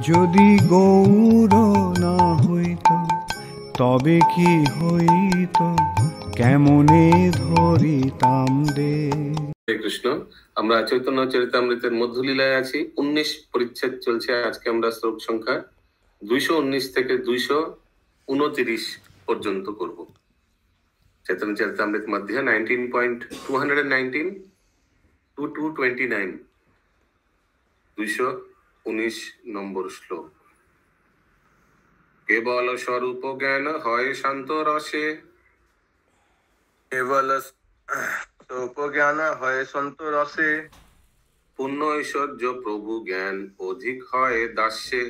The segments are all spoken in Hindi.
যদি গৌর না হইত তবে কি হইত, কেমনে ধরিতাম দে। হরে কৃষ্ণ। আমরা চৈতন্য চরিতামৃতের মধ্যলীলায় আছি। 19 পরিচ্ছেদ চলছে। আজকে আমরা শ্লোক সংখ্যা 219 থেকে 229 পর্যন্ত করব। চৈতন্য চরিতামৃত মধ্যে 219 to 229, 219 নম্বর শ্লোক। কেবল স্বরূপ জ্ঞান হয় শান্ত রসে, কেবল স্বরূপ জ্ঞান হয় শান্ত রসে, পুণ্য ঐশ্বর্য প্রভু জ্ঞান অধিক হয় দাস্যে।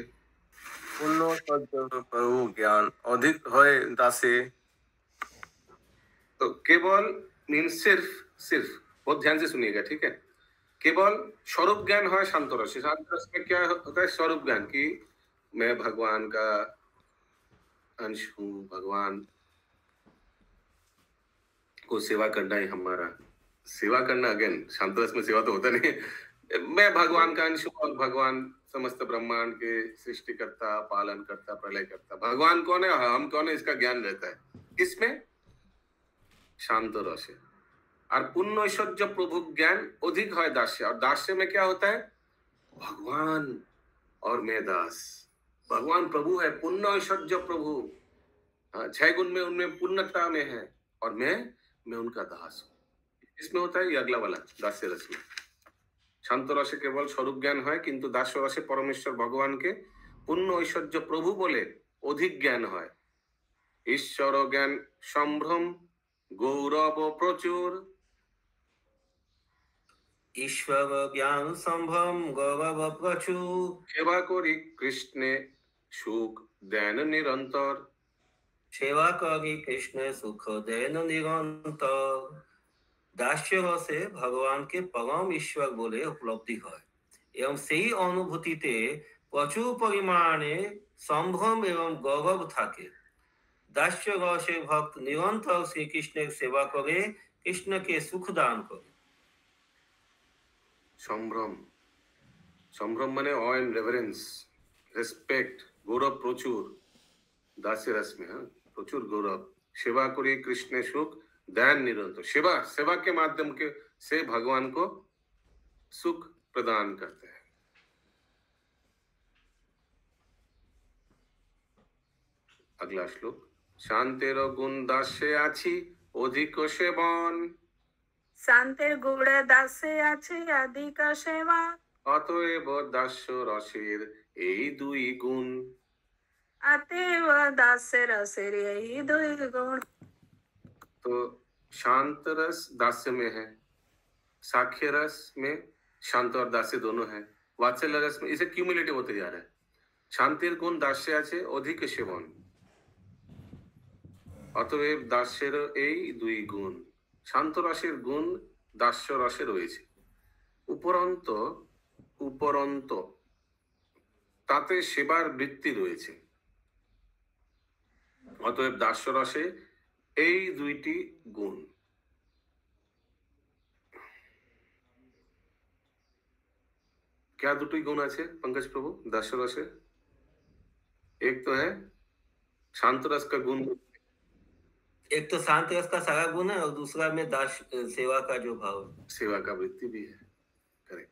पुण्य ঐশ্বর্য प्रभु ज्ञान अधिक হয় दासे। तो केवल मीन सिर्फ सिर्फ बहुत ध्यान से सुनिएगा, ठीक है। केवल स्वरूप ज्ञान है शांत रस। शांत रस में क्या होता है? स्वरूप ज्ञान की मैं भगवान का अंश हूँ, भगवान को सेवा करना ही हमारा सेवा करना। अगेन शांत रस में सेवा तो होता नहीं है। मैं भगवान का अंश हूँ और भगवान समस्त ब्रह्मांड के सृष्टि करता, पालन करता, प्रलय करता। भगवान कौन है, हम कौन है, इसका ज्ञान रहता है। किसमें? शांत रसे। और पुण्य ऐश्वर्य प्रभु ज्ञान अधिक है दास्य। और दास्य में क्या होता है? भगवान और मैं दास। भगवान प्रभु है, पुण्य ऐश्वर्य प्रभु 6 गुण में उनमें पूर्णता में है, और मैं उनका दास हूं। इसमें होता है ये अगला वाला दास्य रस में। शांत रसे केवल स्वरूप ज्ञान है, किंतु दास्य रसे परमेश्वर भगवान के पुण्य ऐश्वर्य प्रभु बोले अधिक ज्ञान है। ईश्वर ज्ञान संभ्रम गौरव प्रचुर। ईश्वर ज्ञान संभ्रम गौरव प्रचुर। सेवा करी कृष्ण सुख देन निरंतर। सेवा करी कृष्ण सुख देन निरंतर। दास्य रसे भगवान के परम ईश्वर बोले उपलब्धि है एवं सही अनुभूतिते प्रचुर परिमाणे संभ्रम एवं गौरव थाके। दास्य रसे भक्त निरंतर श्री कृष्ण की सेवा करे, कृष्ण के सुख दान करे। संभ्रम, संभ्रम माने ऑ एंड रेवरेंस, रेस्पेक्ट। गौरव प्रचुर दास्य रस में, प्रचुर गौरव। सेवा करी कृष्ण सुख दैन निरंतर। सेवा, सेवा के माध्यम के से भगवान को सुख प्रदान करते हैं। अगला श्लोक। शांतेर गुण दास्ये आछि अधिक सेवन। शांतेर गुण दास्ये आछि अधिक सेवन। अतएव दास्य रसेर এই দুই গুণ। अतएव दास्य रसेर এই দুই गुण। तो शांत रस दास्य में है, साख्य रस में शांत और दास्य दोनों है, वात्सल्य रस में इसे क्यूमुलेटिव होते जा रहा है। शांतिर गुण दास्य আছে অধিক সেবন, অতএব দাস্যের এই দুই গুণ। শান্ত রসের গুণ দাস্য রসে রয়েছে, উপরন্ত উপরন্ত তাতে সেবার বৃত্তি রয়েছে। অতএব দাস্য রসে এই দুইটি गुण। क्या দুটি गुण আছে पंकज प्रभु दास्य रसे? एक तो है शांत रस का गुण, एक तो शांत रस का सारा गुण है और दूसरा में दास सेवा का जो भाव है, सेवा का वृत्ति भी है। करेक्ट।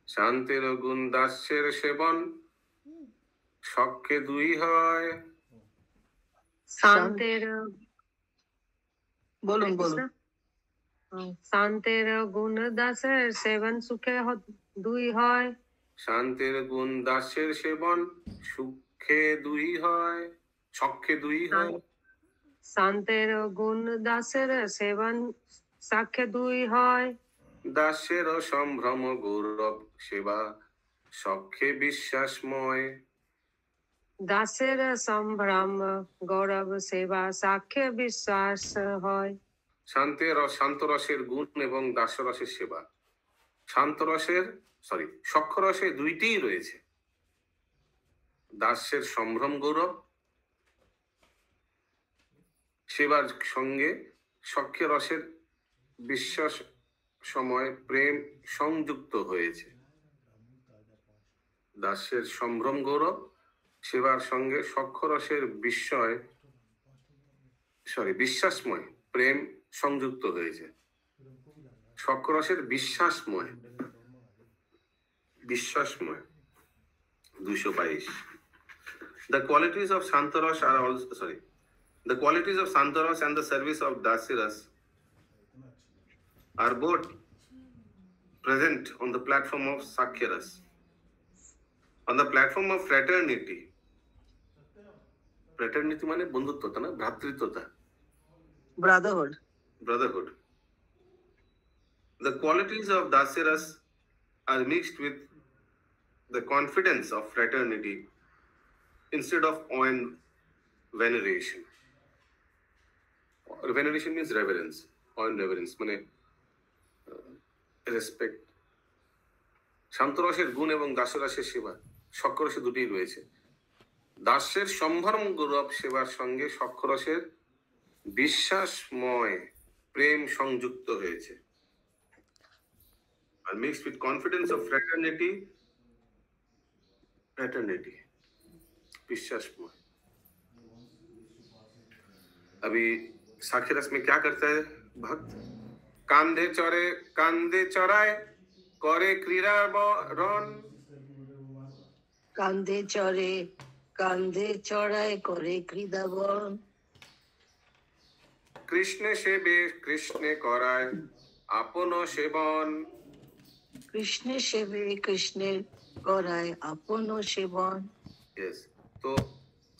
शांतेर गुण दास्যের সেবন সখ্যে দুই হয়। शांतेर बोलून शांतेर गुण दासेर सेवन सुखे दुई হয়। শান্তের গুণ দাস্যের সেবন সুখে দুই হয়, সখ্যে দুই হয়। শান্তের গুণ দাসের সেবন সাখ্যে দুই হয়। দাস্যের সম্ভ্রম গৌরব সেবা সখ্যে বিশ্বাসময়। দাসের সম্ভ্রম গৌরব সেবা সাখ্যে বিশ্বাস হয়। শান্তের শান্ত রসের গুণ এবং দাস্য রসের সেবা। শান্ত রসের সখ্য রসে দুইটিই রয়েছে। দাস্যের সম্ভ্রম গৌরব সেবার সঙ্গে সখ্য রসের বিশ্বাস সময় প্রেম সংযুক্ত হয়েছে। দাস্যের সম্ভ্রম গৌরব সেবার সঙ্গে সক্ষরসের বিশ্বাসময় প্রেম সংযুক্ত হয়েছে। সক্ষরসের বিশ্বাসময় 222। The qualities of Shantaras are also the qualities of Shantaras and the service of Dasiras are both present on the platform of Sakyaras. On the platform of fraternity মানে বন্ধুত্বতা না, ভ্রাতৃত্বতা, brotherhood. The qualities of Dasiras are mixed with the confidence of fraternity instead of awe and veneration. Veneration means reverence. Awe and reverence মানে রেসপেক্ট। শান্তরসের গুণ এবং দাসরসের সেবা, সক্ষরসে দুটিই রয়েছে। দাসের সম্ভ্রম গৌরব সেবার সঙ্গে সক্ষরসের বিশ্বাসময় প্রেম সংযুক্ত হয়েছে। আর mixed with confidence of fraternity বিশ্বাসময়। अभी साक्षी रस में क्या करता है भक्त? कांधे चौराए करे क्रीड़ा रन। কান্ধে চড়ায় করে ক্রীড়াবন। কৃষ্ণ সেবে কৃষ্ণে করায় আপন সেবন। কৃষ্ণের সেবে কৃষ্ণের করায় আপন সেবন। यस, तो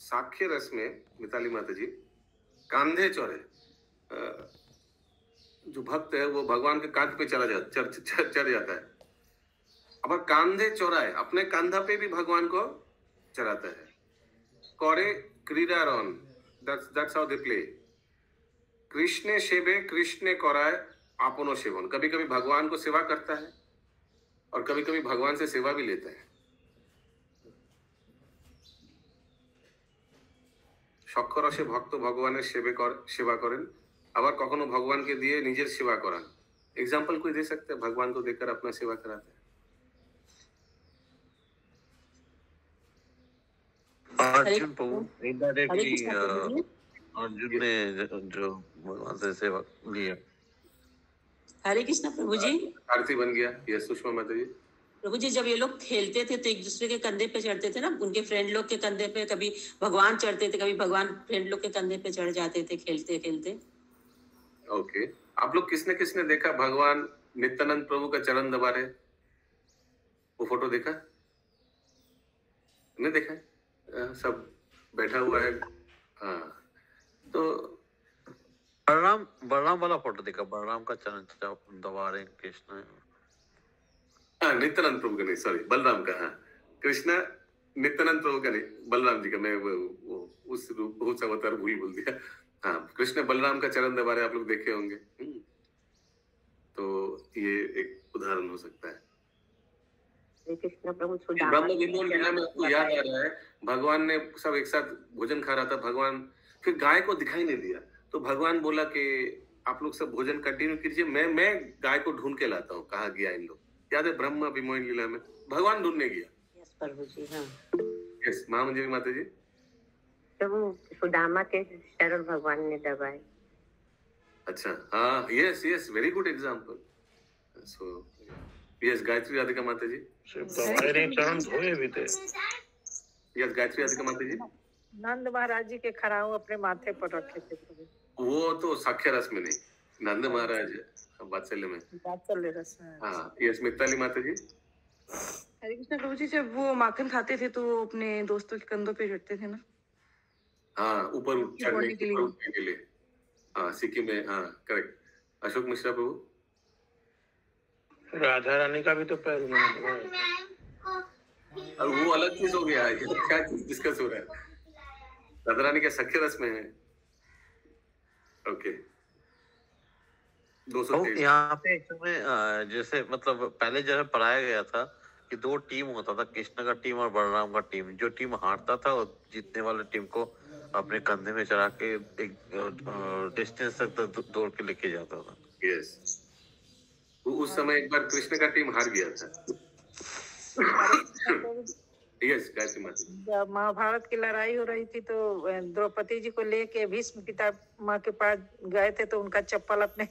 साक्ष्य रस में मिताली माता जी कांधे चढ़े, जो भक्त है वो भगवान के कांध पे चढ़ जाता है। अब कांधे चढ़ाए, अपने कंधा पे भी भगवान को चढ़ाता है। करे क्रीड़ा run, that's how they play. Krishna सेवे कृष्ण कराए आपनो सेवन। कभी कभी भगवान को सेवा करता है और कभी कभी भगवान से सेवा भी लेता है। সক্ষরসে ভক্ত ভগবানের সেবা করেন, আবার কখনো ভগবানকে দিয়ে নিজের সেবা করান। एग्जाम्पल कोई दे सकते हैं? भगवान को देकर अपना सेवा कराते हैं। अर्जुन प्रभु इनडायरेक्टली अर्जुन ने जो भगवान से सेवा लिया। हरे कृष्ण प्रभु जी। आरती बन गया। यस सुषमा माता जी। प्रभु जी, जब ये लोग खेलते थे तो एक दूसरे के कंधे पे चढ़ते थे ना, उनके फ्रेंड लोग के कंधे पे कभी भगवान चढ़ते थे, कभी भगवान फ्रेंड लोग के कंधे पे चढ़ जाते थे खेलते खेलते। ओके, आप लोग किसने देखा भगवान नित्यानंद प्रभु का चरण दबा रहे? वो फोटो देखा? नहीं देखा? सब बैठा हुआ है। हाँ, तो बलराम वाला फोटो देखा, बलराम का चरण दबा रहे कृष्ण। नित्यानंद प्रभु का नहीं, सॉरी, बलराम का। हाँ, कृष्णा नित्यानंद प्रभु का नहीं, बलराम जी का। मैं वो उस बहुत सा अवतार भूल दिया। हाँ, कृष्ण बलराम का चरण दबा रहे, आप लोग देखे होंगे। तो ये एक उदाहरण हो सकता है। कृष्ण प्रभु ब्रह्म विमोचन लीला में आपको याद आ रहा है, भगवान ने सब एक साथ भोजन खा रहा था। भगवान फिर गाय को दिखाई नहीं दिया, तो भगवान बोला कि आप लोग सब भोजन कंटिन्यू कीजिए, मैं गाय को ढूंढ के लाता हूँ। कहाँ गया इन लोग? याद है ब्रह्म विमोचन लीला में भगवान ढूंढने गया। यस प्रभु जी। हाँ, यस महामंजरी माता जी। प्रभु सुदामा के चरण भगवान ने दबाए। अच्छा, हाँ, yes very good example. So yes, Gayatri Radhika माता जी। चरण धोए भी थे। यस, गायत्री राधिका माता जी। नंद महाराज जी के खड़ाऊ अपने माथे पर रखे थे प्रभु। वो तो साक्ष्य रस में नहीं, नंद महाराज वात्सल्य में। वात्सल्य रस में। हाँ, यस मिताली माता जी। हरे कृष्ण प्रभु जी, जब वो माखन खाते थे तो अपने दोस्तों के कंधों पे चढ़ते थे ना? हाँ, ऊपर चढ़ने के लिए। हाँ, सिक्किम में। हाँ, करेक्ट। अशोक मिश्रा प्रभु। राधा रानी का भी तो पैर और वो अलग चीज हो गया है। क्या चीज डिस्कस हो रहा है? राधा रानी के सख्य रस में है। ओके, यहाँ पे जैसे मतलब पहले जैसे पढ़ाया गया था कि 2 टीम होता था, कृष्ण का टीम और बलराम का टीम। जो टीम हारता था और जीतने वाले टीम को अपने कंधे में चढ़ा के एक डिस्टेंस तक दौड़ के लेके जाता था। यस, उस समय एक बार कृष्ण का टीम हार गया था। यस गायत्री माता जी। जब महाभारत की लड़ाई हो रही थी तो द्रौपदी जी को लेके भीष्म पितामह के पास गए थे, तो उनका चप्पल अपने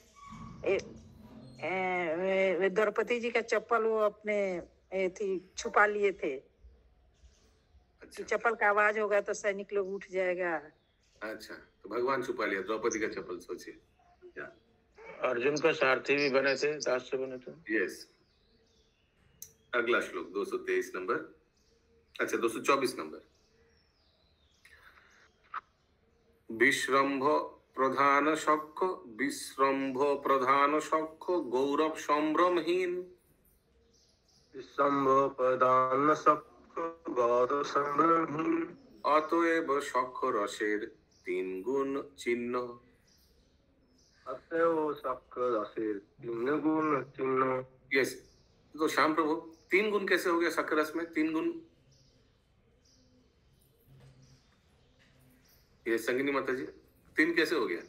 द्रौपदी जी का चप्पल वो अपने छुपा लिए थे। अच्छा चप्पल का आवाज होगा तो सैनिक लोग उठ जाएगा। अच्छा, तो भगवान छुपा लिया द्रौपदी का चप्पल, सोचिए। अर्जुन का सारथी भी बने थे, दास से बने थे। यस। अगला श्लोक 223 नंबर, अच्छा 224 नंबर। विश्रम्भ प्रधान शक्ष गौरव संभ्रमहीन। विश्रम्भ प्रधान शक्ष गौरव संभ्रमहीन। अतएव शक्ष रसेर तीन गुण चिन्ह। अतएव शक्ष रसेर तीन गुण चिन्ह। यस, तो श्याम प्रभु 3 गुण कैसे हो गया शक्कर रस में? 3 गुण, ये संगिनी माता जी 3 कैसे हो गया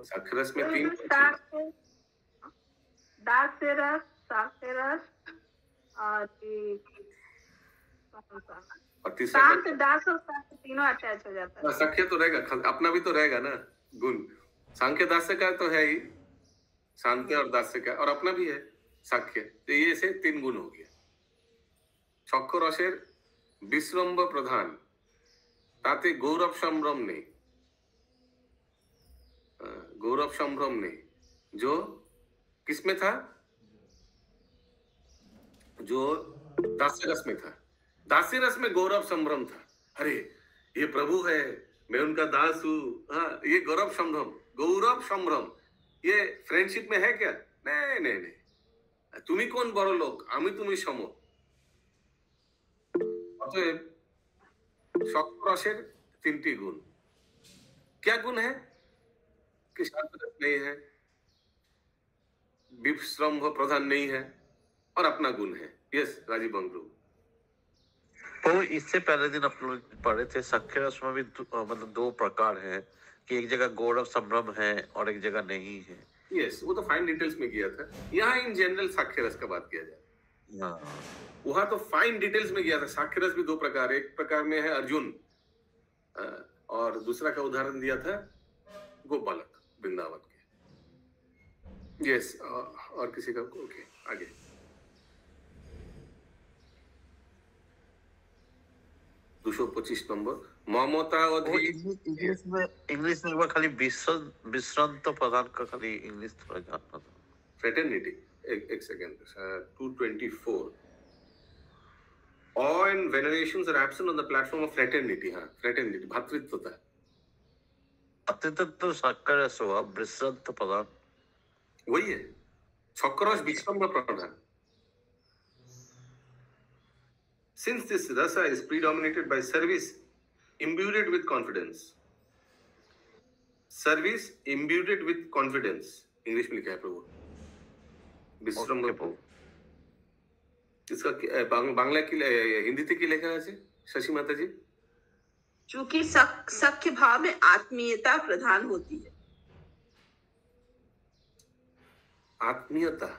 शक्कर रस में? 3 दास्य रस, साक्ष्य रस और तीसरा शांत दास और साक्ष्य तीनों अटैच हो जाता है। सख्य तो रहेगा, अपना भी तो रहेगा ना गुण। सांख्य दास्य का तो है ही, शांति और दास्य का, और अपना भी है साक्ष्य। तो ये से 3 गुण हो गया। शक्कर रसेर विश्रम्भ प्रधान, ताते गौरव संभ्रम नहीं, गौरव संभ्रम नहीं, जो किसमें था? जो दास्य रस में था। दास्य रस में गौरव संभ्रम था। अरे ये प्रभु है, मैं उनका दास हूँ। हाँ, ये गौरव संभ्रम, गौरव संभ्रम ये फ्रेंडशिप में है क्या? नहीं नहीं नहीं, तुम्ही कौन बड़ो लोग, आमी तुम्ही सम। अतएव शक्कर रसेर 3टी गुण। क्या गुण है? कि शांत रस नहीं है, विश्रम्भ प्रधान नहीं है, और अपना गुण है। यस राजीव बंगलू। तो इससे पहले दिन आप लोग पढ़े थे शक्कर रस में भी मतलब 2 प्रकार हैं कि एक जगह गौरव संभ्रम है और एक जगह नहीं है। यस, वो तो फाइन डिटेल्स में किया था। यहाँ इन जनरल साक्ष्य रस का बात किया जाए। वहां तो फाइन डिटेल्स में किया था। साक्ष्य रस भी 2 प्रकार, एक प्रकार में है अर्जुन, और दूसरा का उदाहरण दिया था गोपालक वृंदावन के। यस, और किसी का? ओके, आगे। दूसरा 25 नंबर। ममता इंग्लिश में एक बार खाली विश्रांत प्रधान का खाली इंग्लिश थोड़ा जानना था। फ्रेटर्निटी, एक second, 224। Awe and venerations are absent on the platform of fraternity। हाँ, fraternity भातृत्वता। भातृत्व तो शक्कर रस हुआ, विश्रांत प्रधान वही है। शक्कर रस विश्रम्भ प्रधान। Since this rasa is predominated by service imbued with confidence, service imbued with confidence, English में लिखा है प्रभु विश्रम्भ। इसका बांग्ला की हिंदी की लेखा है शशि माता जी। चूंकि सख्य भाव में आत्मीयता प्रधान होती है। आत्मीयता,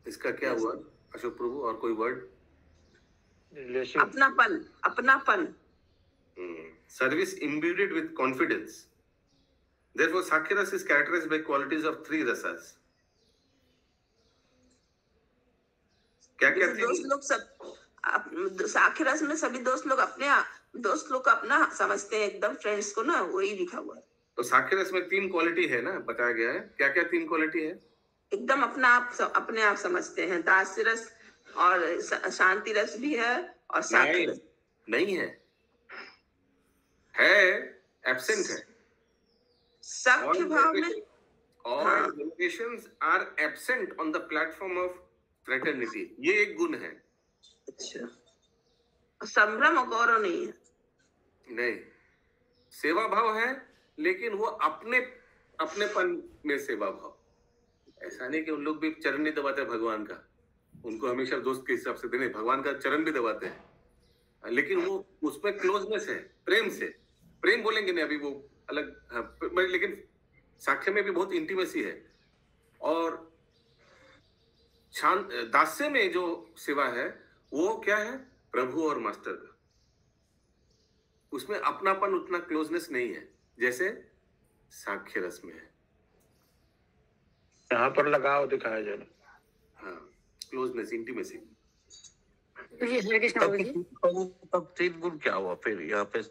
इसका क्या हुआ अशोक प्रभु? और कोई वर्ड? अपनापन, अपनापन। Service imbued with confidence. Therefore, Sakya Rasa is characterized by qualities of 3 rasas. क्या-क्या दोस्त लोग सब साक्ष्य रस में सभी दोस्त लोग को अपना समझते हैं, एकदम फ्रेंड्स को ना, वही लिखा हुआ है। तो साक्ष्य रस में 3 क्वालिटी है ना, बताया गया है। क्या-क्या 3 क्वालिटी है? एकदम अपने आप समझते हैं। दास्य रस और शांति रस भी है, और साक्ष्य रस नहीं है, एब्सेंट है। सख्य भाव में all limitations are absent on the platform of fraternity। ये एक गुण है। अच्छा, संभ्रम और गौरव नहीं है। नहीं, सेवा भाव है, लेकिन वो अपनेपन में सेवा भाव। ऐसा नहीं कि उन लोग भी चरण नहीं दबाते भगवान का, उनको हमेशा दोस्त के हिसाब से देने, भगवान का चरण भी दबाते हैं, लेकिन वो उसमें क्लोजनेस है, प्रेम से। प्रेम बोलेंगे नहीं अभी, वो अलग। हाँ, लेकिन साक्ष्य में भी बहुत इंटीमेसी है। और शांत दास्य में जो सेवा है वो क्या है? प्रभु और मास्टर का, उसमें अपनापन उतना क्लोजनेस नहीं है जैसे साख्य रस में है। यहाँ पर लगाव दिखाया जा रहा। हाँ, क्लोजनेस, इंटीमेसी। हरे कृष्ण प्रभु जी। तब 3 गुण क्या हुआ फिर यहाँ पे?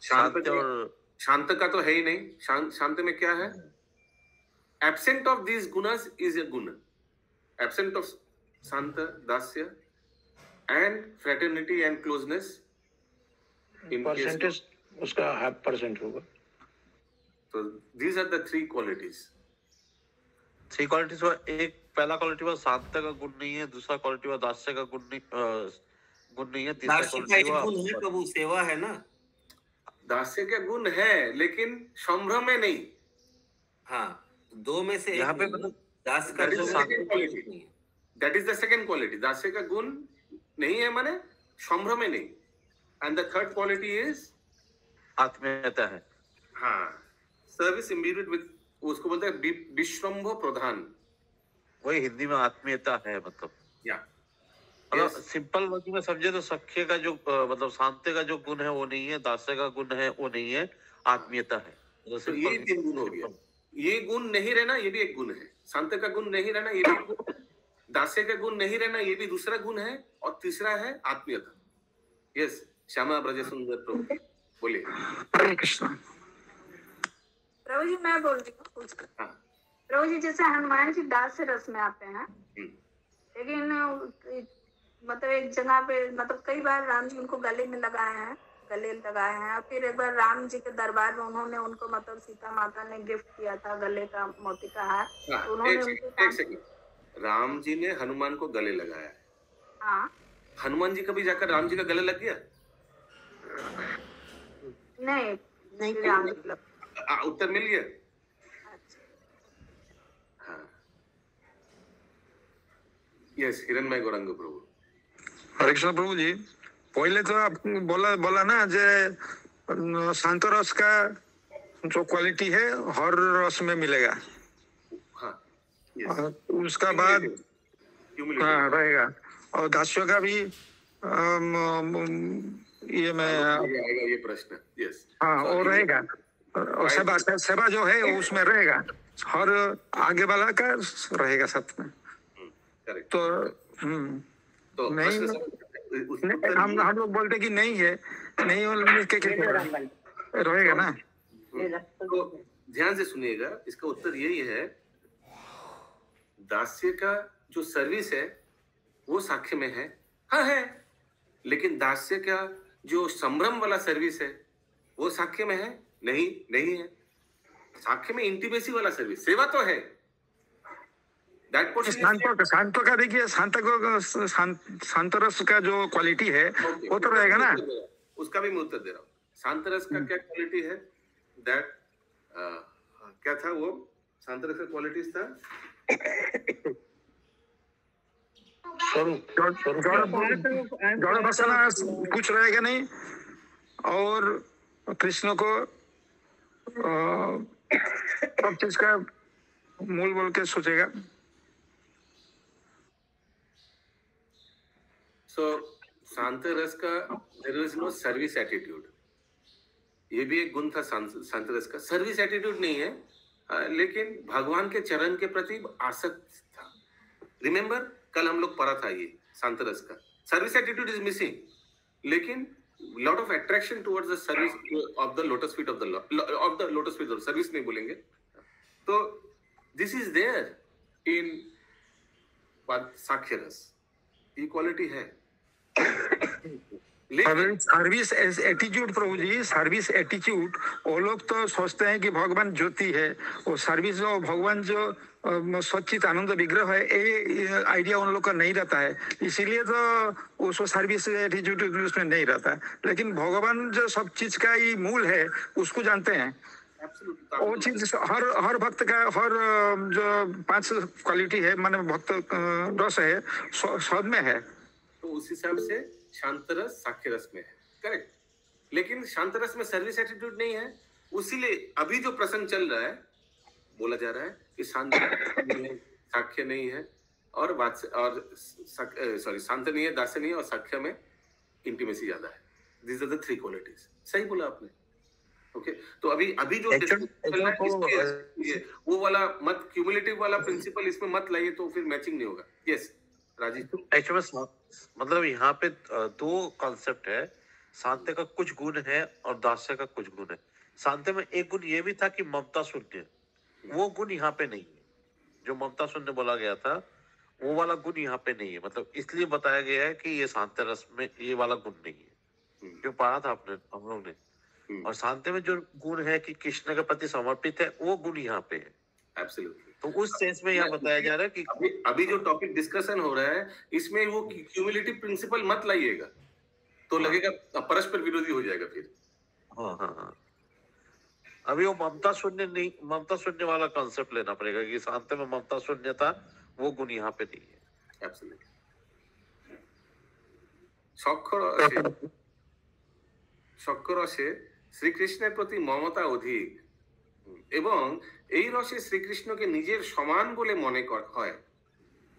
शांत और शांत का तो है ही नहीं। शांत में क्या है? एब्सेंट ऑफ दीज गुणास इज ए गुण। एब्सेंट ऑफ शांत, दास्य and fraternity and closeness, percentage उसका 0.5% होगा। तो these are the 3 qualities। 3 qualities हुआ। एक पहला क्वालिटी हुआ शांत का गुण नहीं है, दूसरा क्वालिटी हुआ दास्य का गुण नहीं है, तीसरा क्वालिटी हुआ गुण है प्रभु, सेवा है ना। दास्य का गुण है लेकिन संभ्रम में नहीं। हाँ, 2 में से यहाँ पे मतलब दास का जो quality, that is the second quality. दास्य का गुण नहीं है माने संभ्रम में नहीं। And the third quality is आत्मीयता है। हाँ, सर्विस इम्ब्यूड विद, उसको बोलते हैं विश्रम्भ प्रधान। वही हिंदी में आत्मीयता है मतलब। या मतलब सिंपल वर्ड में समझे तो सख्य का जो मतलब शांति का जो गुण है वो नहीं है, दास्य का गुण है वो नहीं है, आत्मीयता है। तो ये 3 गुण हो गया। ये गुण नहीं रहना ये भी एक गुण है। शांत का गुण नहीं रहना ये भी एक गुण है। दास्य का गुण नहीं रहना ये भी दूसरा गुण है। और तीसरा है आत्मीयता। यस, श्यामा ब्रज सुंदर प्रभु बोलिए। हरे कृष्ण प्रभु जी, मैं बोल रही हूँ। प्रभु जी, जैसे हनुमान जी दास्य रस में आते हैं, लेकिन मतलब एक जगह पे, मतलब कई बार राम जी उनको गले लगाए हैं। और फिर एक बार राम जी के दरबार में उन्होंने उनको, मतलब सीता माता ने गिफ्ट किया था गले का मोती का हार। तो उन्होंने एक सेकंड, राम जी ने हनुमान को गले लगाया है। हाँ, हनुमान जी कभी जाकर राम जी का गले लग गया? नहीं राम जी उत्तर मिल गया। हाँ, यस, हिरणमय गौरांग प्रभु। हरे कृष्ण प्रभु जी, पहले तो आप बोला ना जे शांत रस का जो क्वालिटी है हर रस में मिलेगा। हाँ, उसका बाद हाँ रहेगा। और दास्यों का भी ये मैं आएगा ये प्रश्न। यस, हाँ, और रहेगा। और सेवा जो है उसमें रहेगा, हर आगे वाला का रहेगा साथ में। तो नहीं, हम लोग बोलते कि नहीं है, नहीं रहेगा ना। तो ध्यान से सुनिएगा, इसका उत्तर यही है, दास्य का जो सर्विस है वो साख्य में है। हाँ है, लेकिन दास्य का जो संभ्रम वाला सर्विस है वो साख्य में है? नहीं है। साख्य में इंटीमेसी वाला सर्विस, सेवा तो है। शांत का देखिए, शांत रस का जो क्वालिटी है वो तो रहेगा ना। उसका भी मैं उत्तर दे रहा हूँ। शांत रस का क्या क्वालिटी है? दैट क्या था वो? शांत रस का क्वालिटी था कुछ रहेगा नहीं, और कृष्ण को सब चीज का मूल बोल के सोचेगा। सो शांत रस का there is no service attitude. ये भी एक गुण था शांत रस का। सर्विस एटीट्यूड नहीं है, लेकिन भगवान के चरण के प्रति आसक्त था। रिमेम्बर, कल हम लोग पढ़ा था ये शांत रस का। सर्विस एटीट्यूड इज मिसिंग, लेकिन lot of attraction towards the service of the lotus feet of the lotus feet. Service नहीं बोलेंगे। तो दिस इज देयर इन साख्य रस, इक्वालिटी है। सर्विस एटीट्यूड प्रभु जी, सर्विस एटीट्यूड, वो लोग तो सोचते हैं कि भगवान ज्योति है, वो सर्विस जो भगवान जो सच्चित आनंद विग्रह है, ये आइडिया उन लोग का नहीं रहता है। इसीलिए तो उसको सर्विस एटीट्यूड उसमें नहीं रहता है। लेकिन भगवान जो सब चीज का ही मूल है उसको जानते हैं। वो चीज हर भक्त का, हर जो 5 क्वालिटी है, माने भक्त रस है, सब में है। तो उस हिसाब से शांत रस साख्य रस में है, करेक्ट। लेकिन शांत रस में सर्विस एटीट्यूड नहीं है। उसीलिए अभी जो प्रसंग चल रहा है, बोला जा रहा है कि शांत साख्य नहीं है और शांत नहीं है, दास्य नहीं है, और साख्य में इंटीमेसी ज्यादा है। These are the three qualities. सही बोला आपने। ओके, तो अभी जो वो वाला मत, क्यूमुलेटिव वाला प्रिंसिपल इसमें मत लाइए, तो फिर मैचिंग नहीं होगा। यस राजीव। एक्चुअली मतलब यहाँ पे दो कॉन्सेप्ट है, शांति का कुछ गुण है और दास्य का कुछ गुण है। शांति में एक गुण ये भी था कि ममता शून्य, वो गुण यहाँ पे नहीं है। जो ममता शून्य बोला गया था वो वाला गुण यहाँ पे नहीं है, मतलब इसलिए बताया गया है कि ये शांति रस में ये वाला गुण नहीं है, जो पढ़ा था आपने हम लोग ने। और शांति में जो गुण है कि कृष्ण के प्रति समर्पित है, वो गुण यहाँ पे है। एब्सोल्युटली। तो उस सेंस में यहाँ बताया जा रहा है कि अभी जो टॉपिक डिस्कशन हो रहा है इसमें वो क्यूमुलेटिव प्रिंसिपल मत लाइएगा, तो लगेगा परस्पर विरोधी हो जाएगा फिर। हाँ हाँ हाँ, अभी वो ममता शून्य नहीं, ममता शून्य वाला कॉन्सेप्ट लेना पड़ेगा कि शांति में ममता शून्य था, वो गुण यहाँ पे नहीं है। एब्सोल्युटली। সখ্য রসে শ্রীকৃষ্ণের প্রতি মমতা অধিক এবং এই রসে শ্রীকৃষ্ণকে নিজের সমান বলে মনে হয়,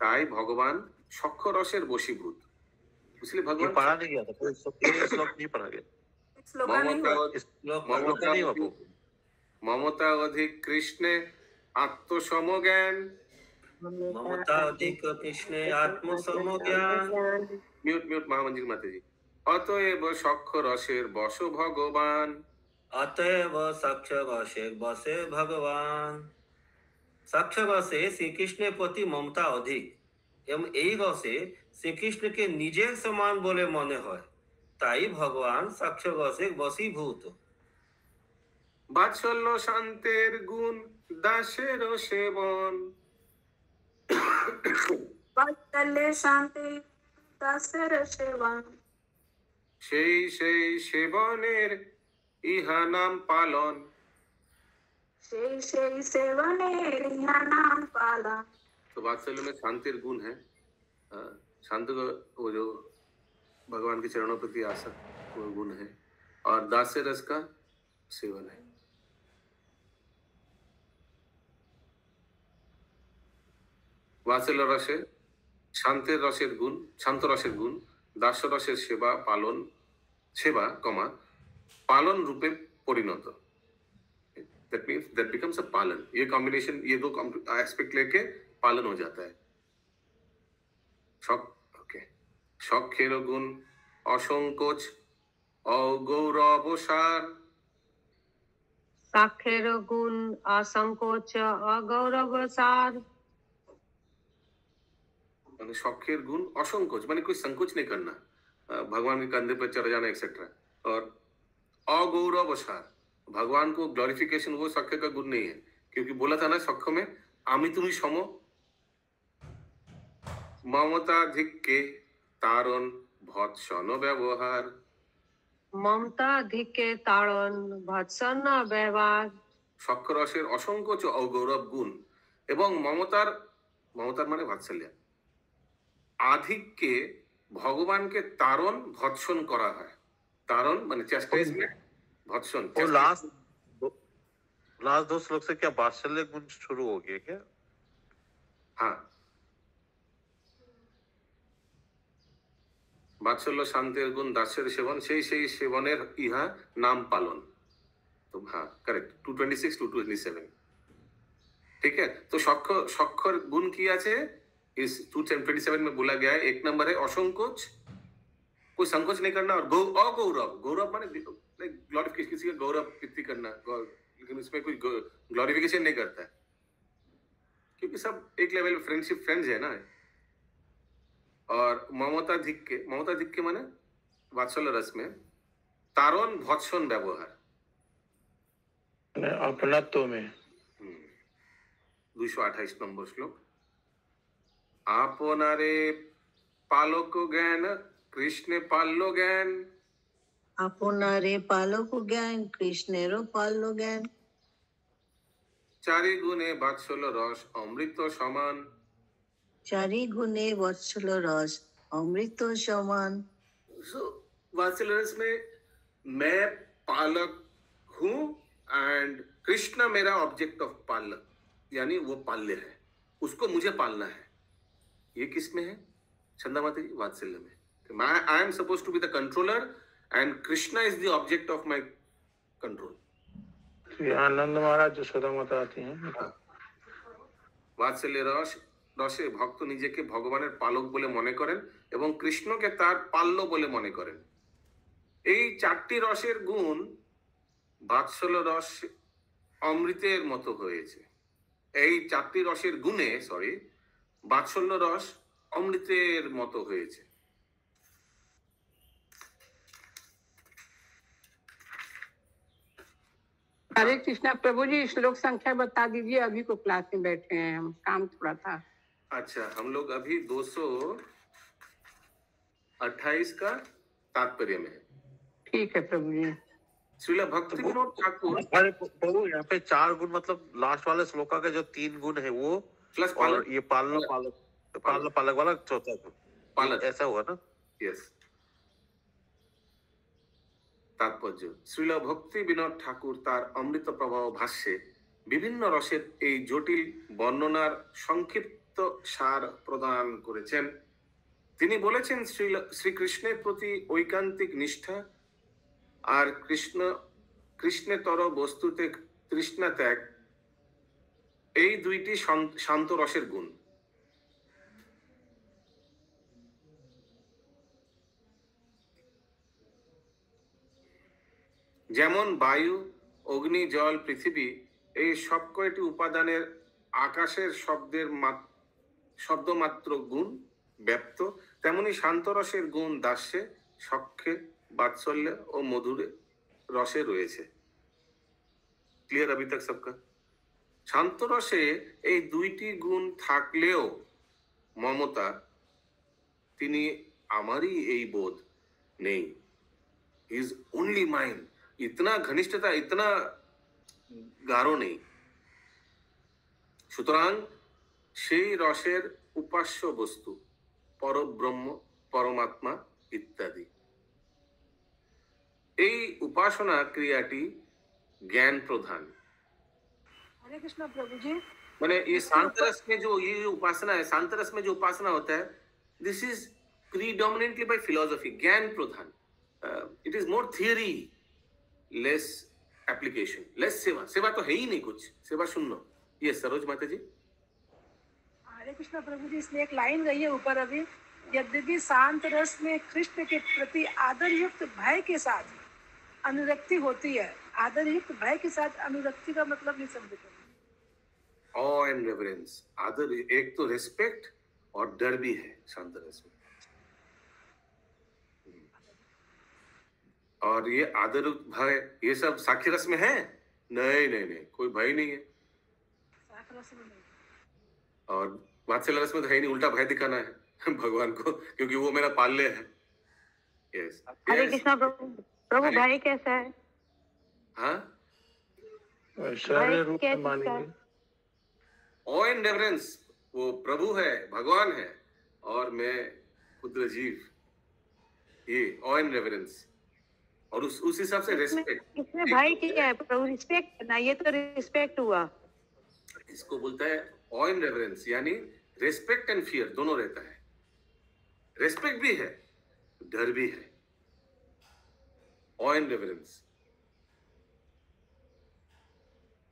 তাই ভগবান সখ্য রসের বশীভূত। इसलिए भगवान पढ़ा नहीं गया था, कोई श्लोक नहीं पढ़ा गया। ममता अधिक कृष्णे आत्मसमज्ञान, ममता अधिक कृष्णे आत्मसमज्ञान। म्यूट महामंजिल माता जी। অতএব সখ্য রসের বশ ভগবান, অতএব সখ্য রসের বশে ভগবান। সখ্য রসে শ্রীকৃষ্ণের প্রতি মমতা অধিক এবং এই রসে শ্রীকৃষ্ণকে নিজের সমান বলে মনে হয়, তাই ভগবান সখ্য রসের বশীভূত। বাৎসল্য শান্তের গুণ দাসের সেবন, বাৎসল্য শান্তি দাসের সেবন, সেই সেই সেবনের ইহা নাম পালন, সেই সেই সেবনের ইহা নাম পালন। तो वात्सल्य में शांतिर गुण है, शांत वो जो भगवान के चरणों प्रति आसक्त वो गुण है, और दास्य रस का सेवन है। वात्सल्य रसे शांतिर रसेर गुण, शांत रसेर गुण, दास्य रसेर सेवा पालन, सेवा कमा पालन रूपे परिणत। That means that becomes a पालन। ये कॉम्बिनेशन, ये दो एस्पेक्ट लेके पालन हो जाता है। সখ্যের গুণ অসংকোচ অগৌরবসার, सख्येर गुण असंकोच अगौरवसार। माने सख्येर गुण असंकोच माने कोई संकोच नहीं करना, भगवान के कंधे पर चढ़ जाना एक्सेट्रा। और अगौरवसार, भगवान को ग्लोरिफिकेशन, वो सख्य का गुण नहीं है, क्योंकि बोला था ना सख्य में आमी तुम्ही सम। ममताधिक्ये तारण भत्सन व्यवहार, ममता धिक्के ताड़न भत्सन व्यवहार। সখ্য রসের অসংকোচ অগৌরব গুণ এবং মমতার মানে বাৎসল্য আধিক্যে ভগবানকে তারণ ভৎসন করা হয়। तारण माने चैस्टाइजमेंट, भत्सन। वो लास्ट दो श्लोक से क्या वात्सल्य गुण शुरू हो गया क्या? हाँ, वात्सल्य शांतिर गुण दास्येर सेवन, সেই সেবনের ইহা নাম পালন। तो हाँ करेक्ट, 226 227 ठीक है। तो সখ্যর गुण की আছে इस 227 में बोला गया है। एक नंबर है असंकोच, कोई संकोच नहीं करना, और अगौरव, गौरव माने ग्लोरिफिकेशन, किसी का गौरव कीर्ति करना, लेकिन इसमें कोई ग्लोरिफिकेशन नहीं करता है, क्योंकि सब एक लेवल फ्रेंडशिप, फ्रेंड्स है ना। और ममताधिक्य माने वात्सल्य रस में तारण भत्सन व्यवहार, अपनत्व में। 228 নম্বর শ্লোক। আপনারে পালক জ্ঞান কৃষ্ণে পাল্য জ্ঞান, আপনারে পালক জ্ঞান কৃষ্ণেরও পাল্য জ্ঞান। চারি গুণে বাৎসল্য রস অমৃত সমান, চারি গুণে বৎসল রস অমৃত সমান। वात्सल्य रस में मैं पालक हूँ एंड कृष्ण मेरा ऑब्जेक्ट ऑफ पालन, यानी वो पाल्य है, उसको मुझे पालना है। ये किस में है? चंदा माता जी वात्सल्य में। I am supposed to be the controller and Krishna is the object of my control. Shri Anand महाराज যশোদা মাতা आती हैं। বাৎসল্য রসে ভক্ত নিজেকে ভগবানের পালক বলে মনে করেন এবং কৃষ্ণকে তার পাল্য বলে মনে করেন। এই চারটি রসের গুণ বাৎসল্য রস অমৃতের মতো হয়েছে। এই চারটি রসের গুণে বাৎসল্য রস অমৃতের মতো হয়েছে। हरे कृष्णा प्रभु जी, श्लोक संख्या बता दीजिए, अभी को क्लास में बैठे हैं हम, काम थोड़ा था। अच्छा, हम लोग अभी 228 का तात्पर्य में है। ठीक है प्रभु जी। श्रीला भक्ति विनोद ठाकुर, अरे प्रभु यहाँ पे 4 गुण मतलब लास्ट वाले श्लोका के जो 3 गुण है वो प्लस और ये पालना पालक वाला चौथा गुण पालक ऐसा हुआ ना। यस। तात्पर्य, श्रीला भक्ति विनोद ठाकुर तार अमृत प्रभाव भाष्ये বিভিন্ন রসের এই জটিল বর্ণনার সংক্ষিপ্ত সার প্রদান করেছেন। তিনি বলেছেন শ্রীকৃষ্ণের প্রতি ঐকান্তিক নিষ্ঠা আর কৃষ্ণেতর বস্তুতে তৃষ্ণা ত্যাগ এই দুইটি শান্ত রসের গুণ। যেমন বায়ু, অগ্নি, জল, পৃথিবী এই সব কয়টি উপাদানের আকাশের শব্দমাত্র গুণ ব্যপ্ত, তেমনি শান্তরসের গুণ দাস্যে, সখ্যে, বাৎসল্য ও মধুরে রসে রয়েছে। ক্লিয়ার अभी तक सबका? শান্তরসে এই দুইটি গুণ থাকলেও মমতা, তিনি আমারই এই বোধ নেই, ইজ ओनली माइन, इतना घनिष्ठता, इतना গাঢ় নেই। সুতরাং সেই রসের উপাস্য বস্তু পরব্রহ্ম, পরমাত্মা ইত্যাদি। এই উপাসনা ক্রিয়াটি ज्ञान प्रधान। हरे कृष्णा प्रभु जी। मैंने ये शांतरस में जो ये उपासना है, शांतरस में जो उपासना होता है, this is predominantly by philosophy, ज्ञान प्रधान। It is more theory, less application, less सेवा। सेवा तो है ही नहीं कुछ, सेवा शून्य। ये सरोज माता जी। हरे कृष्णा प्रभु जी, इसमें एक लाइन गई है ऊपर अभी, यद्यपि शांत रस में कृष्ण के प्रति आदर युक्त भय के साथ अनुरक्ति होती है। आदर युक्त भय के साथ अनुरक्ति का मतलब नहीं समझते। ऑ एंड रेवरेंस, आदर, एक तो रेस्पेक्ट और डर भी है शांत रस में। और ये आदर भय ये सब साख्य रस में है? नहीं नहीं नहीं, कोई भय नहीं है। और वात्सल्य रस में तो है नहीं, उल्टा भय दिखाना है भगवान को, क्योंकि वो मेरा पाल्य है। यस। हरे कृष्णा प्रभु, भय कैसा है? हाँ, शरीर रूप में मानेंगे। ऑ एंड रेवरेंस, वो प्रभु है, भगवान है, और मैं क्षुद्र जीव, ये ऑ एंड रेवरेंस। और उस हिसाब से रेस्पेक्ट। इसमें भाई क्या है प्रभु? रिस्पेक्ट करना, ये तो रिस्पेक्ट हुआ। इसको बोलता है ऑ एंड रेवरेंस, यानी रेस्पेक्ट एंड फियर दोनों रहता है। रेस्पेक्ट भी है, डर भी है। ऑ एंड रेवरेंस।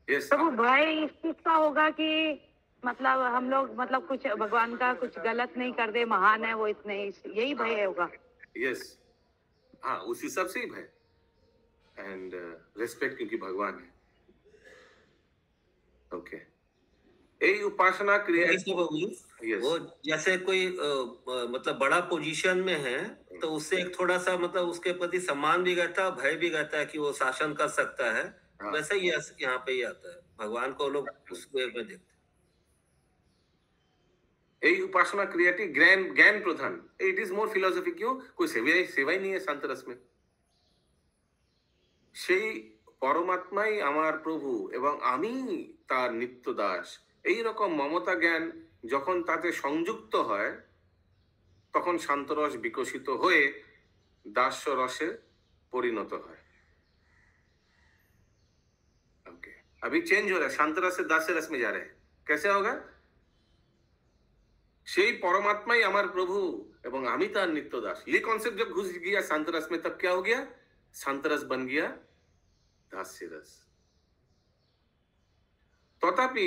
यस। प्रभु भाई इस चीज का होगा कि मतलब हम लोग मतलब कुछ भगवान का कुछ गलत नहीं कर दे, महान है वो इतने, यही भय होगा। यस, हाँ, उस हिसाब से ही भय एंड रेस्पेक्ट, क्योंकि भगवान है। ओके। यही उपासना क्रिया। वो जैसे कोई मतलब बड़ा पोजीशन में है तो उससे एक थोड़ा सा मतलब उसके प्रति सम्मान भी रहता है, भय भी रहता है कि वो शासन कर सकता है। हाँ। वैसे ही यहाँ पे ही आता है, भगवान को लोग उस वे में देखते हैं। यही उपासना क्रियाटी ज्ञान प्रधान। It is more philosophy. क्यों? कोई सेवा ही नहीं है शांत रस में। সেই পরমাত্মাই আমার প্রভু এবং আমি তার নিত্য দাস, এই রকম মমতা জ্ঞান যখন তাতে সংযুক্ত হয় তখন শান্তরস বিকশিত হয়ে দাস্য রসে পরিণত হয়। ओके, अभी चेंज हो रहा है, शांत रस से दास्य रस में जा रहे हैं। कैसे होगा? সেই পরমাত্মাই আমার প্রভু एवं आमी तार नित्य दास। ये कॉन्सेप्ट जब घुस गया शांत रस में, तब क्या हो गया? शांत रस बन गया दास्य रस। तथापि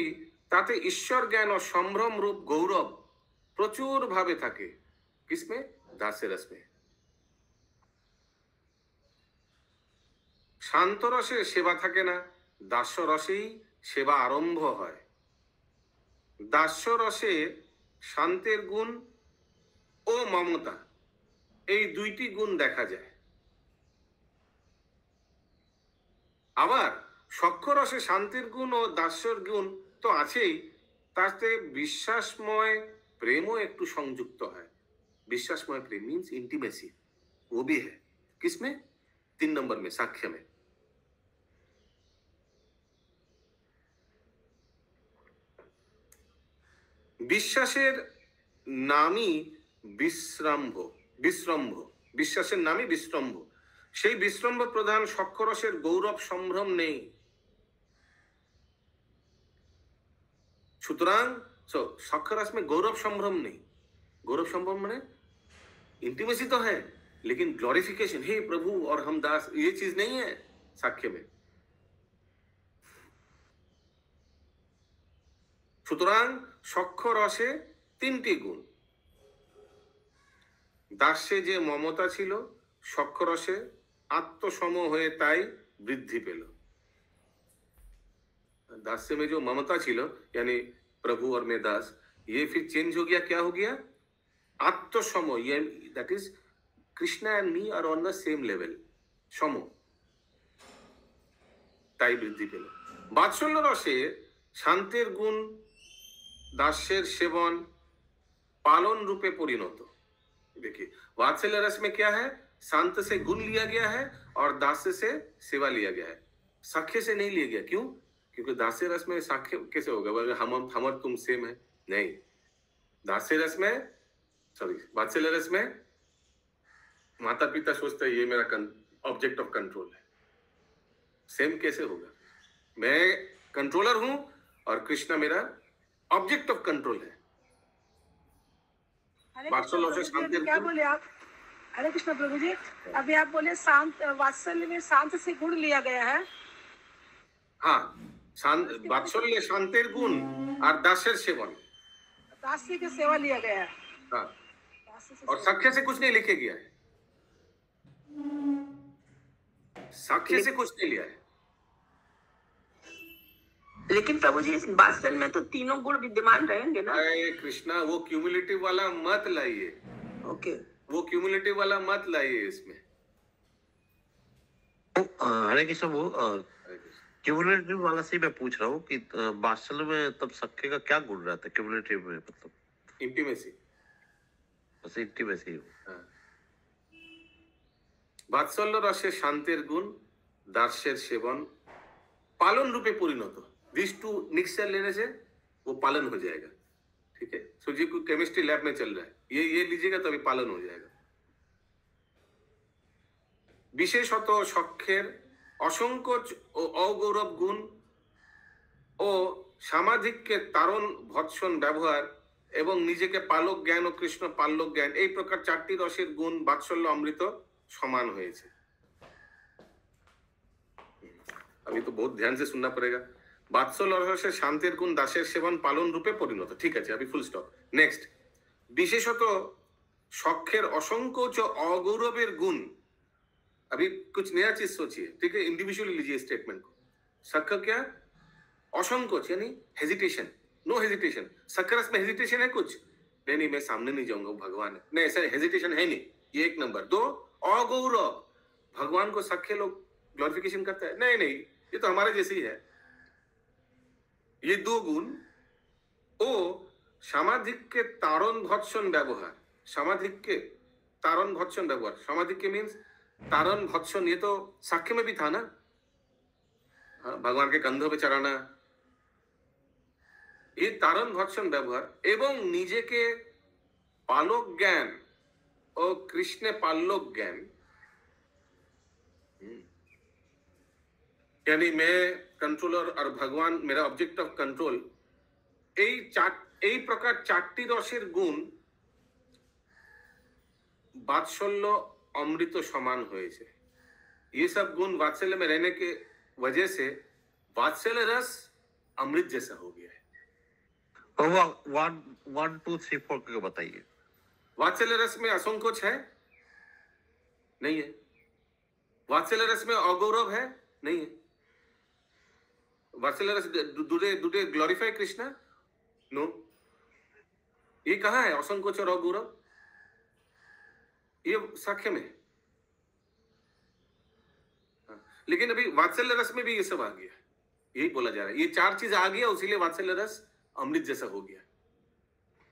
ताते ईश्वर ज्ञान और संभ्रम रूप गौरव प्रचुर भावे থাকে। किसमें? दास्य रस में। शांत रसे सेवा থাকে না, दास्य रसेই सेवा आरंभ হয়। दास्य रसे शांतेर गुण ও মমতা এই দুইটি গুণ দেখা যায়। আবার সখ্য রসে শান্তির গুণ ও দাস্যের গুণ তো আছেই, তাতে বিশ্বাসময় প্রেমও একটু সংযুক্ত হয়। বিশ্বাসময় प्रेम मीन्स इंटीमेसी, वो भी है। किसमें? 3 नंबर में, साक्ष्य में। বিশ্বাসের নামই বিশ্রম্ভ। বিশ্বাসের নামই বিশ্রম্ভ। সেই বিশ্রম্ভ প্রধান সখ্যরসের গৌরব সম্ভ্রম নেই। সুতরাং सख्य में गौरव संभ्रम नहीं। गौरव संभ्रम माने इंटीमेसी तो है, लेकिन ग्लोरिफिकेशन, हे प्रभु और हम दास, ये चीज नहीं है साक्ष्य में। সুতরাং সখ্য রসে 3টি গুণ। দাস্যে যে মমতা ছিল, সখ্য রসে आत्मसम হয়ে তাই বৃদ্ধি পেল। दास्य में जो ममता छिलो यानी प्रभु और मैं दास, ये फिर चेंज हो गया। क्या हो गया? आत्मसम, ये that is Krishna and me are on the same level, सम, তাই বৃদ্ধি পেল। বাৎসল্য রসে শান্তের গুণ दास्যের সেবন पालन रूपे परिणत। देखिए वात्सल्य रस में क्या है? शांत से गुण लिया गया है और दास्य से सेवा लिया गया है, साक्ष्य से नहीं लिया गया। क्यों? क्योंकि दास्य रस में साक्ष्य कैसे होगा? हम और तुम सेम है, नहीं। दास्य रस में, सॉरी, वात्सल्य रस में माता पिता सोचते हैं ये मेरा ऑब्जेक्ट ऑफ कंट्रोल है। सेम कैसे होगा? मैं कंट्रोलर हूं और कृष्णा मेरा ऑब्जेक्ट ऑफ कंट्रोल है। क्या बोले आप? हरे कृष्ण प्रभु जी, अभी आप बोले शांत, वात्सल्य में शांत से गुण लिया गया है। हाँ, वात्सल्य शांतेर गुण और दास्येर सेवन, दास्य की सेवा लिया गया है। हाँ, और साक्ष्य से कुछ नहीं लिखे गया है, साक्ष्य से कुछ नहीं लिया है। लेकिन प्रभु जी इस वात्सल्य में तो तीनों गुण विद्यमान रहेंगे ना? अरे कृष्णा, वो क्यूमुलेटिव वाला मत लाइए। ओके, वो क्यूमुलेटिव वाला मत लाइए इसमें। हरे कृष्ण, वो क्यूमुलेटिव वाला से मैं पूछ रहा हूँ कि वात्सल्य में तब सख्य का क्या गुण रहता है? क्यूमुलेटिव में मतलब इंटीमेसी, बस इंटीमेसी। वात्सल्य रसे शांतेर गुण, दास्येर सेवन पालन रूपे परिणत। दिस टू मिक्सचर लेने से वो पालन हो जाएगा। ठीक है, सुजी को केमिस्ट्री लैब में चल रहा है, ये लीजिएगा तभी पालन हो जाएगा। विशेषत सख्येर असंकोच ও অগৌরব গুণ ও সামাধিককে তারণ ভৎসন ব্যবহার এবং নিজেকে পালক জ্ঞান ও কৃষ্ণ পাল্লক জ্ঞান, এই প্রকার 4টি রসের গুণ বাৎসল্য অমৃত সমান হয়েছে। अभी तो बहुत ध्यान से सुनना पड़ेगा। वात्सल्य रसे शांतिर गुण दासेर सेवन पालन रूपे परिणत। ठीक है, अभी फुल स्टॉप। नेक्स्ट, विशेषत सख्येर असंकोच अगौरवेर गुण। अभी कुछ नया चीज सोचिए, ठीक है, इंडिविजुअली लीजिए स्टेटमेंट को। सख्य क्या? असंकोच यानी हेजिटेशन, नो हेजिटेशन। सख्य रस में हेजिटेशन है कुछ? नहीं, मैं सामने नहीं जाऊंगा, भगवान है, नहीं, ऐसा हेजिटेशन है नहीं। ये 1 नंबर। 2, अगौरव, भगवान को सख्य लोग ग्लोरिफिकेशन करता है, नहीं, ये तो हमारे जैसे ही है। ये 2 गुण। ओ सामाधिक के तारण भत्सन व्यवहार, सामाधिक के तारण भत्सन व्यवहार, सामाधिक के मीन्स तारण भत्सन, ये तो साक्ष्य में भी था ना। हाँ, भगवान के कंधों पे चढ़ाना, ये तारण भत्सन व्यवहार एवं निजे के पालक ज्ञान और कृष्ण पाल्लोक ज्ञान, यानी मैं कंट्रोलर और भगवान मेरा ऑब्जेक्ट ऑफ कंट्रोल, এই প্রকার 4টি রসের গুণ वात्सल्य अमृत समान हुए छे। ये सब गुण वात्सल्य में रहने के वजह से वात्सल्य रस अमृत जैसा हो गया है। 1 2 3 4 करके बताइए। वात्सल्य रस में असंकोच है? नहीं है। वात्सल्य रस में अगौरव है? नहीं है। वात्सल्य रस do they glorify Krishna? No. ये कहाँ है असंकोच और अगौरव? ये साक्ष्य में। लेकिन अभी वात्सल्य रस में भी ये सब आ गया, यही बोला जा रहा है। ये 4 चीज आ गया, इसीलिए वात्सल्य रस अमृत जैसा हो गया।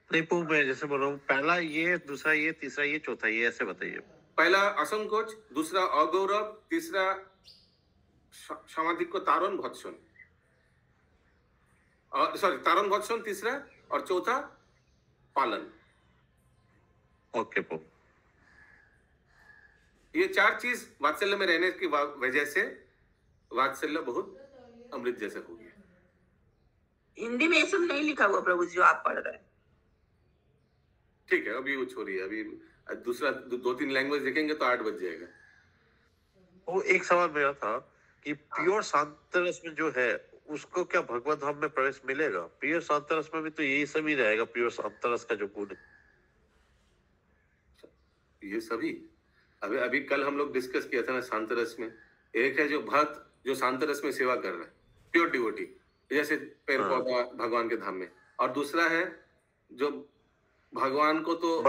नहीं, मैं जैसे बोल रहा हूँ, पहला ये, दूसरा ये, तीसरा ये, चौथा ये, ऐसे बताइए। पहला असंकोच, दूसरा अगौरव, तीसरा सामाधिक को तारण भत्सन, सॉरी तारण भत्सन तीसरा, और चौथा पालन। ओके पो। ये 4 चीज वात्सल्य में रहने की वजह से वात्सल्य बहुत अमृत जैसा हो गया। हिंदी में ये सब नहीं लिखा हुआ प्रभु जी जो आप पढ़ रहे हैं। ठीक है, अभी वो छोड़िए, अभी दूसरा 2-3 लैंग्वेज देखेंगे तो 8 बज जाएगा। वो एक सवाल मेरा था कि प्योर शांतरस में जो है उसको क्या भगवत धाम में प्रवेश मिलेगा? प्योर शांतरस में भी तो यही सभी रहेगा, प्योर शांतरस का जो गुण है ये सभी। अभी कल हम लोग डिस्कस किया था ना शांतरस में। एक है जो भक्त जो शांतरस में सेवा कर रहा है, प्योर डिवोटी, जैसे पेड़ पौधा भगवान के धाम में, और दूसरा है जो भगवान को तो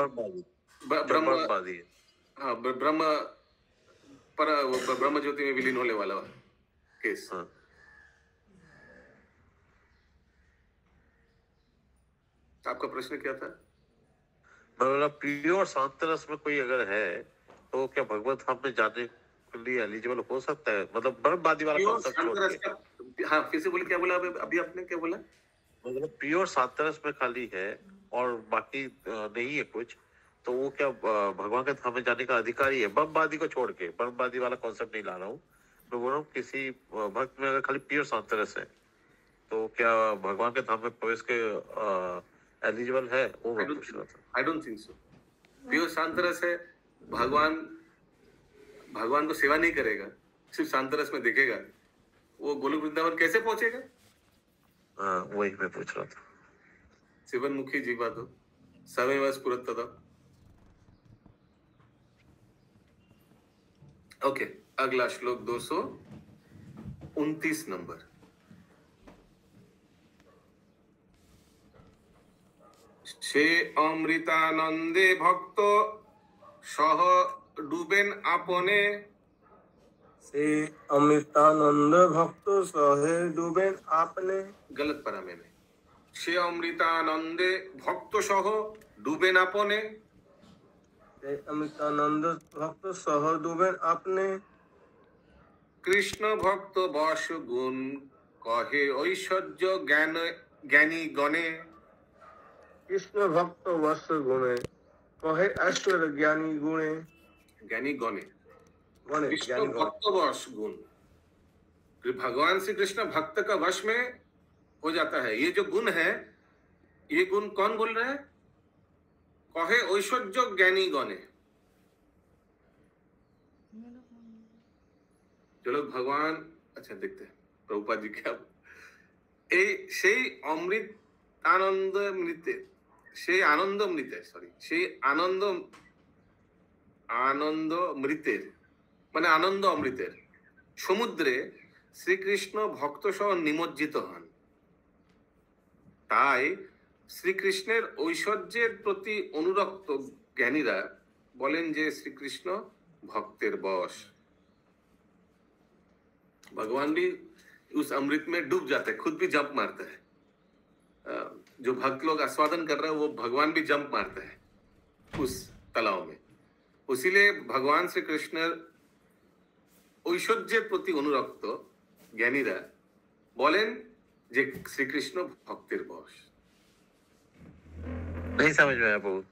ब्रह्म ज्योति में विलीन होने वाला केस। आपका प्रश्न क्या था? मतलब प्योर शांतरस में कोई अगर है तो क्या भगवत धाम में जाने के लिए एलिजिबल हो सकता है? मतलब ब्रह्मवादी वाला कॉन्सेप्ट छोड़ के। हाँ, फिर से बोले, क्या बोला अभी आपने? क्या बोला? मतलब प्योर शांतरस में खाली है और बाकी नहीं है कुछ, तो वो क्या भगवान के धाम में जाने का अधिकारी है? ब्रह्मवादी को छोड़ के, ब्रह्मवादी वाला कॉन्सेप्ट नहीं ला रहा हूँ मैं, बोल रहा हूँ किसी भक्त में अगर खाली प्योर शांतरस है तो क्या भगवान के धाम में प्रवेश के एलिजिबल है? वो मैं पूछ रहा था। I don't think so. Pure शांतरस है, भगवान को सेवा नहीं करेगा, सिर्फ शांतरस में देखेगा, वो गोलोक वृंदावन कैसे पहुंचेगा? वही मैं पूछ रहा था। शिवन मुखी जीवा तो सवैव स्फुरत्तदा। ओके, अगला श्लोक 229 नंबर। সে অমৃতানন্দে ভক্ত সহ ডুবেন আপনে। से अमृतानंद भक्त सहे डूबेन आपने। गलत पढ़ा मैंने। সে অমৃতানন্দে ভক্ত সহ ডুবেন আপনে। से अमृतानंद भक्त सह डूबेन आपने। কৃষ্ণ ভক্ত বশ গুণ কহে ঐশ্বর্য জ্ঞান জ্ঞানী গণে। कृष्ण भक्त वश गुणे कहे ऐश्वर्य ज्ञानी गुणे। ज्ञानी गणे, कृष्ण भक्त वश गुण। भगवान श्री कृष्ण भक्त का वश में हो जाता है। ये जो गुण है, ये गुण कौन बोल रहा है? कहे ऐश्वर्य ज्ञानी गणे। चलो भगवान, अच्छा देखते हैं प्रभुपाद जी क्या। সেই অমৃত আনন্দ মৃতে, সেই আনন্দ মৃতে, সরি, সেই আনন্দ মৃতের মানে আনন্দ অমৃতের সমুদ্রে শ্রীকৃষ্ণ ভক্ত সহ নিমজ্জিত হন। তাই শ্রীকৃষ্ণের ঐশ্বর্যের প্রতি অনুরক্ত জ্ঞানীরা বলেন যে শ্রীকৃষ্ণ ভক্তের বশ। भगवान भी उस अमृत में डूब जाता है, खुद भी जंप मारता है। जो भक्त लोग आस्वादन कर रहे हैं वो भगवान भी जंप मारता है उस तालाब में। इसीलिए भगवान श्री कृष्ण ঐশ্বর্যের প্রতি অনুরক্ত জ্ঞানীরা বলেন যে শ্রীকৃষ্ণ ভক্তের বশ। नहीं समझ में आया बहुत।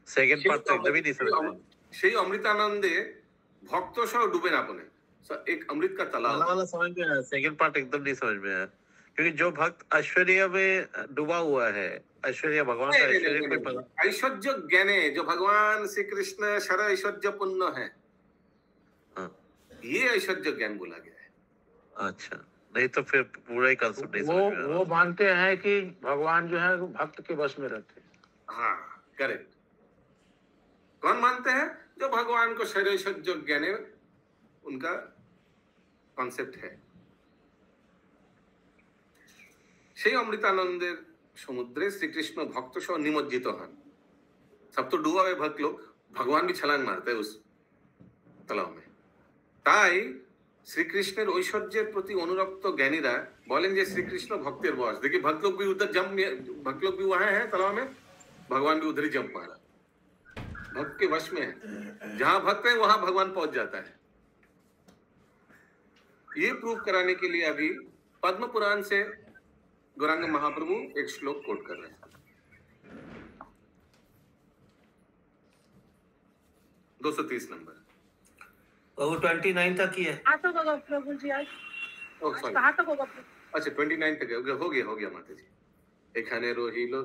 सेकंड पार्ट तो एकदम ही नहीं समझ में। সেই অমৃতানন্দে ভক্ত সহ ডুবেন আপনে। एक अमृत का तालाब वाला समझ में आया, सेकंड पार्ट एकदम नहीं समझ में आया क्योंकि जो भक्त ऐश्वर्य में डूबा हुआ है, ऐश्वर्य भगवान का ऐश्वर्य कोई पता ऐश्वर्य ज्ञाने, जो भगवान श्री कृष्ण शर ऐश्वर्य पुण्य है, ये ऐश्वर्य ज्ञान बोला गया है। अच्छा, नहीं तो फिर पूरा ही कंसेप्ट नहीं समझ में आ रहा। वो मानते हैं कि भगवान जो है भक्त के वश में रहते हैं। हाँ, करेक्ट। कौन मानते हैं? जो भगवान को शर ऐश्वर्य ज्ञाने उनका कॉन्सेप्ट है। সেই অমৃতানন্দের সমুদ্রে শ্রীকৃষ্ণ ভক্ত সহ নিমজ্জিত হন। सब तो डूबा हुए भक्त लोग, भगवान भी छलांग मारते हैं उस तालाब में। তাই শ্রীকৃষ্ণের ঐশ্বর্যের প্রতি অনুরক্ত জ্ঞানীরা বলেন যে শ্রীকৃষ্ণ ভক্তের বশ। देखिए भक्त लोग भी उधर भक्त लोग भी वहां हैं तालाब में, भगवान भी उधर ही जंप मारा। भक्त के वश में है, जहां भक्त है वहां भगवान पहुंच जाता है। ये प्रूव कराने के लिए अभी पद्म पुराण से गौरांग महाप्रभु एक श्लोक कोट कर रहे हैं। 230 नंबर। वो 29 तक ही है। हाँ तो होगा प्रभु जी आज। कहाँ तक होगा? अच्छा 29 तक हो गया माता जी। एखाने रोहिलो